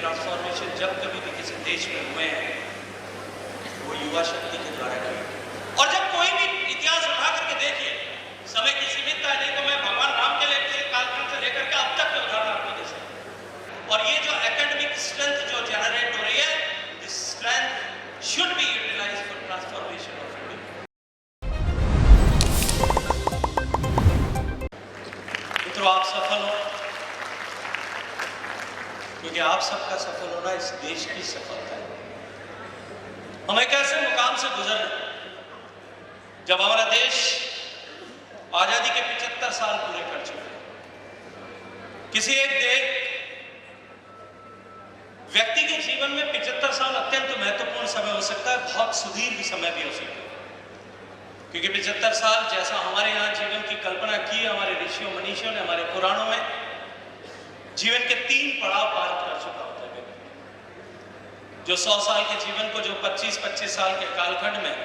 Transformation जब कभी भी किसी देश में हुए हैं वो युवा शक्ति के द्वारा किए। और जब कोई भी इतिहास उठा करके देखिए, समय की सीमितता नहीं तो मैं भगवान राम के कालखंड से लेकर के अब तक के उदाहरण आपको दे सकता। और ये जो एकेडमिक स्ट्रेंथ जो जनरेट हो रही है, this strength should be utilised for transformation of India. मित्रों, आप सफल हो क्योंकि आप सबका सफल होना इस देश की सफलता है। हम एक ऐसे मुकाम से गुजर रहे जब हमारा देश आजादी के 75 साल पूरे कर चुके हैं। किसी एक व्यक्ति के जीवन में 75 साल अत्यंत महत्वपूर्ण समय हो सकता है, बहुत सुदीर्घ समय भी हो सकता है, क्योंकि 75 साल जैसा हमारे यहाँ जीवन की कल्पना की हमारे ऋषियों मनीषियों ने, हमारे पुराणों में, जीवन के 3 पड़ाव पार कर चुका होता है। जो 100 साल के जीवन को जो 25-25 साल के कालखंड में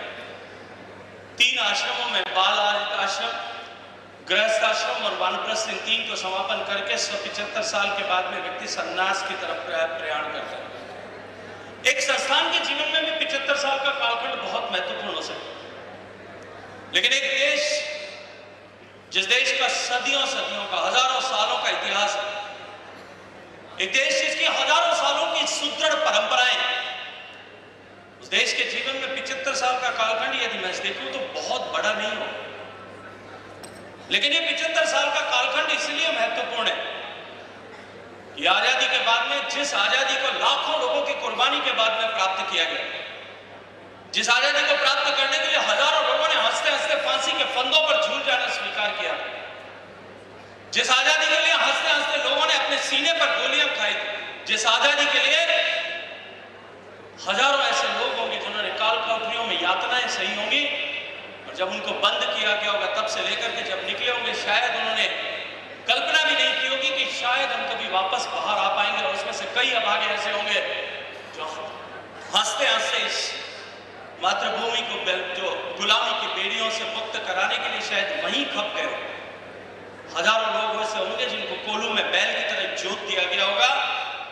3 आश्रमों में, बाल आश्रम, गृहस्थ आश्रम और वानप्रस्थ, इन 3 को समापन करके 175 साल के बाद में व्यक्ति सन्यास की तरफ प्रयाण करता है। एक संस्थान के जीवन में भी 75 साल का कालखंड बहुत महत्वपूर्ण हो सकता है, लेकिन एक देश, जिस देश का सदियों का, हजारों सालों का इतिहास है, एक देश जिसकी हजारों सालों की सुदृढ़ परंपराएं, उस देश के जीवन में 75 साल का कालखंड यदि मैं देखूं तो बहुत बड़ा नहीं हो, लेकिन ये 75 साल का कालखंड इसलिए महत्वपूर्ण है कि आजादी के बाद में, जिस आजादी को लाखों लोगों की कुर्बानी के बाद में प्राप्त किया गया, जिस आजादी को प्राप्त करने के लिए हजारों लोगों ने हंसते हंसते फांसी के फंदों पर झूल जाना स्वीकार किया, जिस आजादी के लिए हंसते हंसते लोगों ने अपने सीने पर गोलियां खाई थी, जिस आजादी के लिए हजारों ऐसे लोग होंगे जिन्होंने काल कोठरियों में यातनाएं सही होंगी, और जब उनको बंद किया गया होगा तब से लेकर के जब निकले होंगे, शायद उन्होंने कल्पना भी नहीं की होगी कि शायद हम कभी वापस बाहर आ पाएंगे। और उसमें से कई अभागे ऐसे होंगे जो हंसते हंसते इस मातृभूमि को जो गुलामी की बेड़ियों से मुक्त कराने के लिए शायद वहीं खप गए। हजारों लोग वैसे होंगे जिनको कोलू में बैल की तरह जोत दिया गया होगा,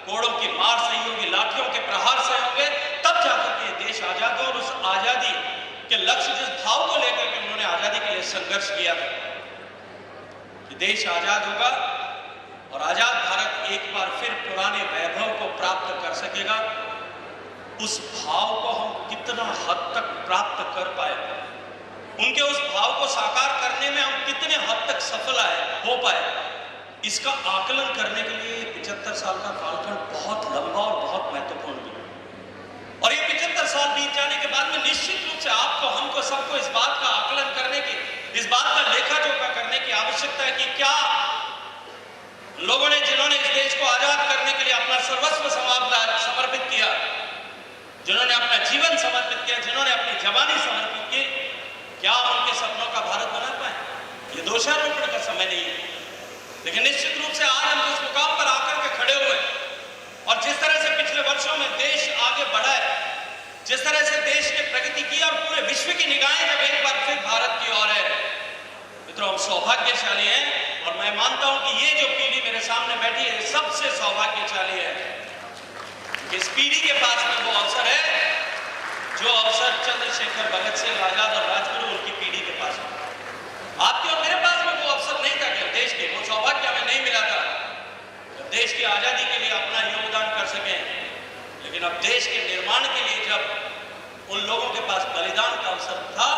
कोड़ों की मार सही होगी, लाठियों के प्रहार सही होंगे, तब जाकर के देश आजाद हो। और उस आजादी के लक्ष्य, जिस भाव को लेकर के उन्होंने आजादी के लिए संघर्ष किया था कि देश आजाद होगा और आजाद भारत एक बार फिर पुराने वैभव को प्राप्त कर सकेगा, उस भाव को हम कितना हद तक प्राप्त कर पाए, उनके उस भाव को साकार करने में हम कितने हद तक सफल हो पाए, इसका आकलन करने के लिए 75 साल का कालखंड बहुत लंबा और बहुत महत्वपूर्ण भी। और ये 75 साल बीत जाने के बाद में निश्चित रूप से आपको, हमको, सबको इस बात का आकलन करने की, इस बात का लेखा जोखा करने की आवश्यकता है कि क्या लोगों ने, जिन्होंने इस देश को आजाद करने के लिए अपना सर्वस्व समर्पित किया, जिन्होंने अपना जीवन समर्पित किया, जिन्होंने अपनी जवानी समर्पित की, क्या उनके सपनों का भारत बना पाए? ये दोषारोपण का समय नहीं है, लेकिन निश्चित रूप से आज हम इस मुकाम पर आकर के खड़े हुए और जिस तरह से पिछले वर्षों में देश आगे बढ़ा है, जिस तरह से देश ने प्रगति की और पूरे विश्व की निगाहें जब एक बार फिर भारत की ओर है, मित्रों, हम सौभाग्यशाली हैं। और मैं मानता हूं कि ये जो पीढ़ी मेरे सामने बैठी है सबसे सौभाग्यशाली है। इस पीढ़ी के पास में वो अवसर है जो अवसर चंद्रशेखर, भगत सिंह, आजाद और राजगुरु, उनकी पीढ़ी के पास में। आपके और मेरे पास में वो अवसर नहीं था कि देश के, वो सौभाग्य हमें नहीं मिला था देश की आजादी के लिए अपना योगदान कर सकें, लेकिन अब देश के निर्माण के लिए जब उन लोगों के पास बलिदान का अवसर था,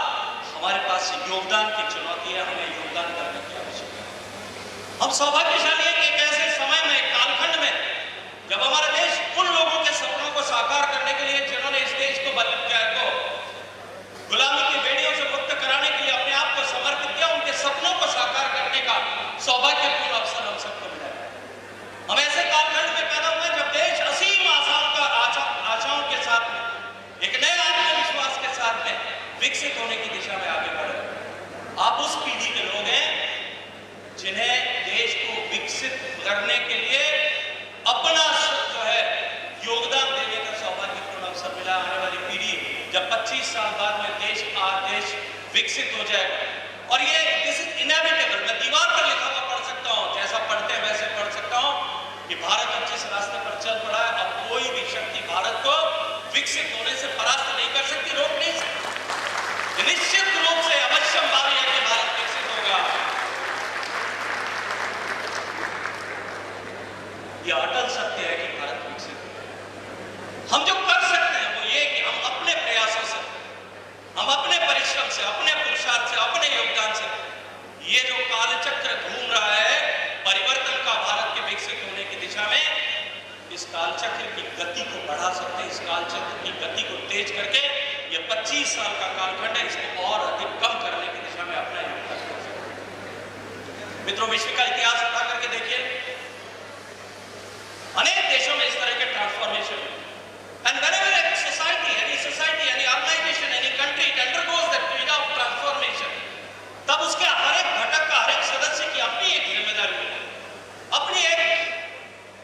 हमारे पास योगदान की चुनौती है, हमें योगदान करने की आवश्यकता है। हम सौभाग्यशाली हैं कि एक ऐसे समय में, कालखंड में, जब हमारा देश उन लोगों के सपनों को साकार करने के लिए, जिन्होंने इस देश को गुलामी की बेड़ियों से मुक्त कराने के लिए अपने आप को समर्पित किया, उनके सपनों को साकार करने का सौभाग्यपूर्ण अवसर हम सबको मिला है। हम ऐसे कालखंड में पैदा हुए जब देश असीम आशाओं के साथ में, एक नए आत्मविश्वास के साथ में विकसित होने की दिशा में आगे बढ़े। आप उस पीढ़ी के लोग हैं जिन्हें देश को विकसित करने के लिए अपना जो है योगदान देने का सौभाग्यपूर्ण अवसर मिला। आने वाली पीढ़ी जब 25 साल बाद में देश विकसित हो जाएगा, और ये दिस इज इनएविटेबल। मैं दीवार पर लिखा हुआ पढ़ सकता हूँ, जैसा पढ़ते हैं वैसे पढ़ सकता हूँ कि भारत अब जिस रास्ते पर चल पड़ा है, अब कालचक्र की गति को बढ़ा सकते हैं, इस कालचक्र की गति को तेज करके ये 25 साल का कालखंड है, इसको और अधिक कम करने की दिशा में अपना योगदान कर सकते हैं। मित्रों, विश्व का इतिहास उठा करके देखिए, अनेक देशों में इस तरह के transformation, and whenever any society, any organisation, any country it undergoes that period of transformation, तब उसके हर एक घटक का, हर एक सदस्य की अपनी एक जिम्मेदारी होती है, अपनी एक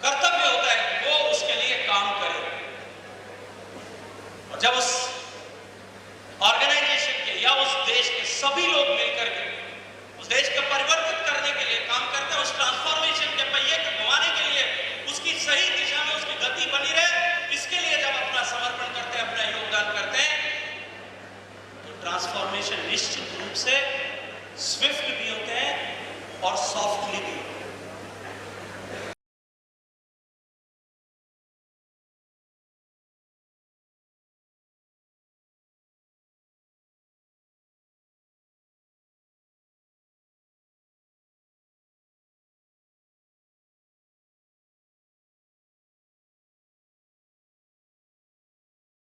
कर्तव्य होता है कि वो उसके लिए काम करे। और जब उस ऑर्गेनाइजेशन के या उस देश के सभी लोग मिलकर के उस देश को परिवर्तित करने के लिए काम करते हैं, उस ट्रांसफॉर्मेशन के पहिए को घुमाने के लिए, उसकी सही दिशा में उसकी गति बनी रहे, इसके लिए जब अपना समर्पण करते हैं, अपना योगदान करते हैं, तो ट्रांसफॉर्मेशन निश्चित रूप से स्विफ्ट भी होते हैं और सॉफ्टली भी होते हैं।